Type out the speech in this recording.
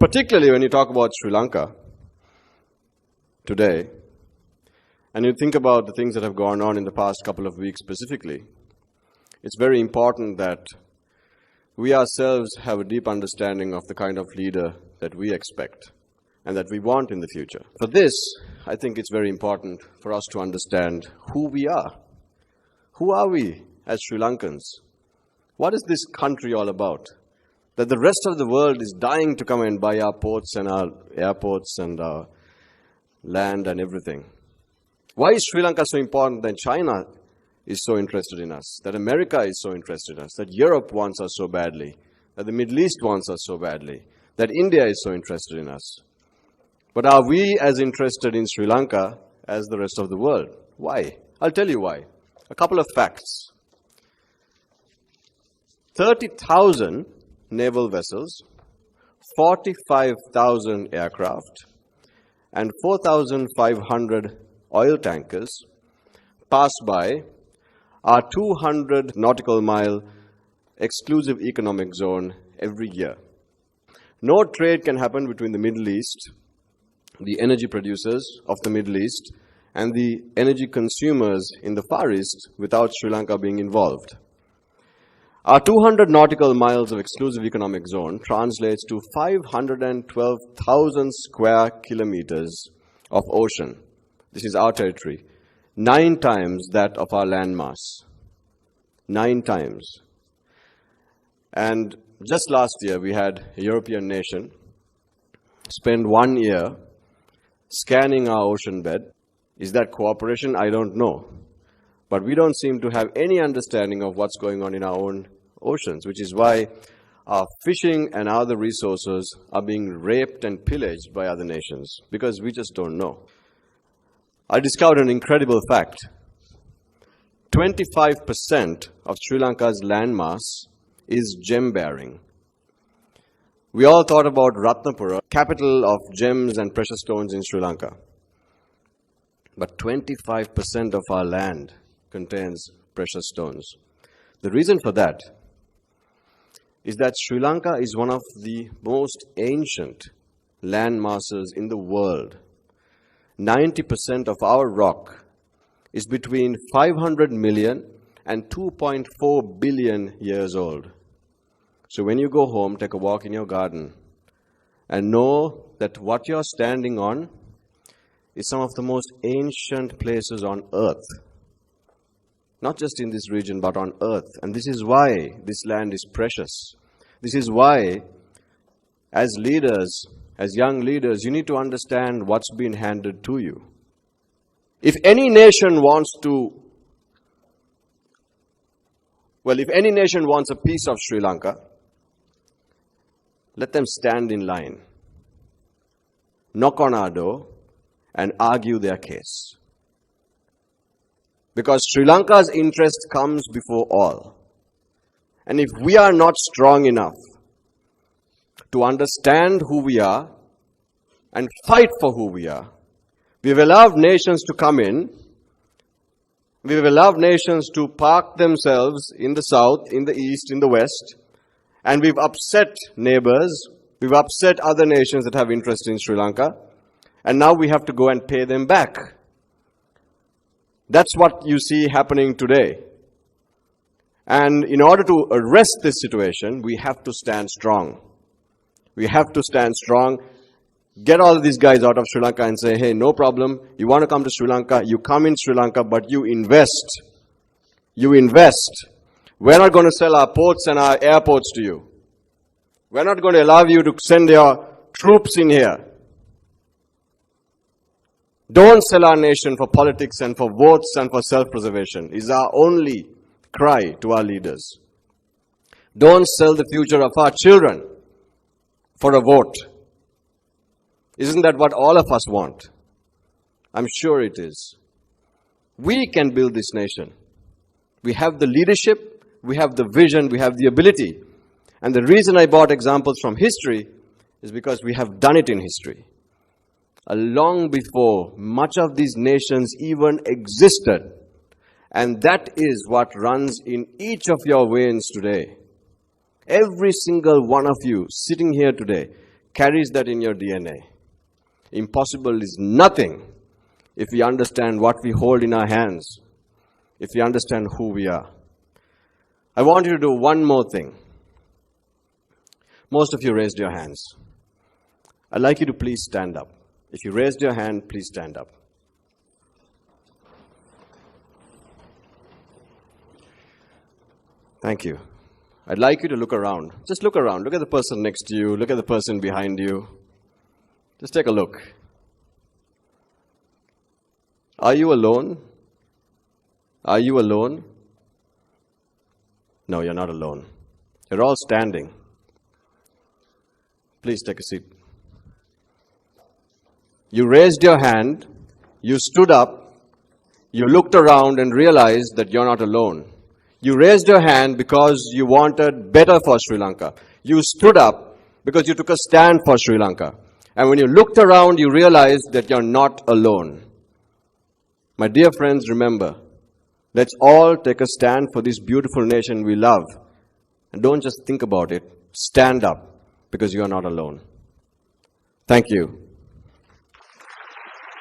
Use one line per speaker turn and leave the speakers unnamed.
Particularly when you talk about Sri Lanka today, and you think about the things that have gone on in the past couple of weeks specifically, it's very important that we ourselves have a deep understanding of the kind of leader that we expect and that we want in the future. For this, I think it's very important for us to understand who we are. Who are we as Sri Lankans? What is this country all about? That the rest of the world is dying to come and buy our ports and our airports and our land and everything. Why is Sri Lanka so important that China is so interested in us, that America is so interested in us, that Europe wants us so badly, that the Middle East wants us so badly, that India is so interested in us? But are we as interested in Sri Lanka as the rest of the world? Why? I'll tell you why. A couple of facts. 30,000 naval vessels, 45,000 aircraft, and 4,500 oil tankers pass by our 200 nautical mile exclusive economic zone every year. No trade can happen between the Middle East, the energy producers of the Middle East, and the energy consumers in the Far East without Sri Lanka being involved. Our 200 nautical miles of exclusive economic zone translates to 512,000 square kilometers of ocean. This is our territory. 9 times that of our landmass. 9 times. And just last year, we had a European nation spend 1 year scanning our ocean bed. Is that cooperation? I don't know. But we don't seem to have any understanding of what's going on in our own oceans, which is why our fishing and other resources are being raped and pillaged by other nations, because we just don't know. I discovered an incredible fact. 25% of Sri Lanka's landmass is gem-bearing. We all thought about Ratnapura, capital of gems and precious stones in Sri Lanka. But 25% of our land contains precious stones. The reason for that is that Sri Lanka is one of the most ancient land masses in the world. 90% of our rock is between 500 million and 2.4 billion years old. So when you go home, take a walk in your garden and know that what you're standing on is some of the most ancient places on earth. Not just in this region, but on earth. And this is why this land is precious. This is why, as leaders, as young leaders, you need to understand what's been handed to you. If any nation wants a piece of Sri Lanka, let them stand in line, knock on our door, and argue their case. Because Sri Lanka's interest comes before all. And if we are not strong enough to understand who we are and fight for who we are, we've allowed nations to come in, we've allowed nations to park themselves in the south, in the east, in the west, and we've upset neighbors, we've upset other nations that have interest in Sri Lanka, and now we have to go and pay them back. That's what you see happening today. And in order to arrest this situation, we have to stand strong. We have to stand strong, get all of these guys out of Sri Lanka and say, hey, no problem, you want to come to Sri Lanka, you come in Sri Lanka, but you invest. You invest. We're not going to sell our ports and our airports to you. We're not going to allow you to send your troops in here. Don't sell our nation for politics and for votes and for self-preservation is our only cry to our leaders. Don't sell the future of our children for a vote. Isn't that what all of us want? I'm sure it is. We can build this nation. We have the leadership, we have the vision, we have the ability. And the reason I brought examples from history is because we have done it in history. Long before much of these nations even existed. And that is what runs in each of your veins today. Every single one of you sitting here today carries that in your DNA. Impossible is nothing if we understand what we hold in our hands, if we understand who we are. I want you to do one more thing. Most of you raised your hands. I'd like you to please stand up. If you raised your hand, please stand up. Thank you. I'd like you to look around. Just look around. Look at the person next to you. Look at the person behind you. Just take a look. Are you alone? Are you alone? No, you're not alone. You're all standing. Please take a seat. You raised your hand, you stood up, you looked around and realized that you're not alone. You raised your hand because you wanted better for Sri Lanka. You stood up because you took a stand for Sri Lanka. And when you looked around, you realized that you're not alone. My dear friends, remember, let's all take a stand for this beautiful nation we love. And don't just think about it. Stand up because you are not alone. Thank you.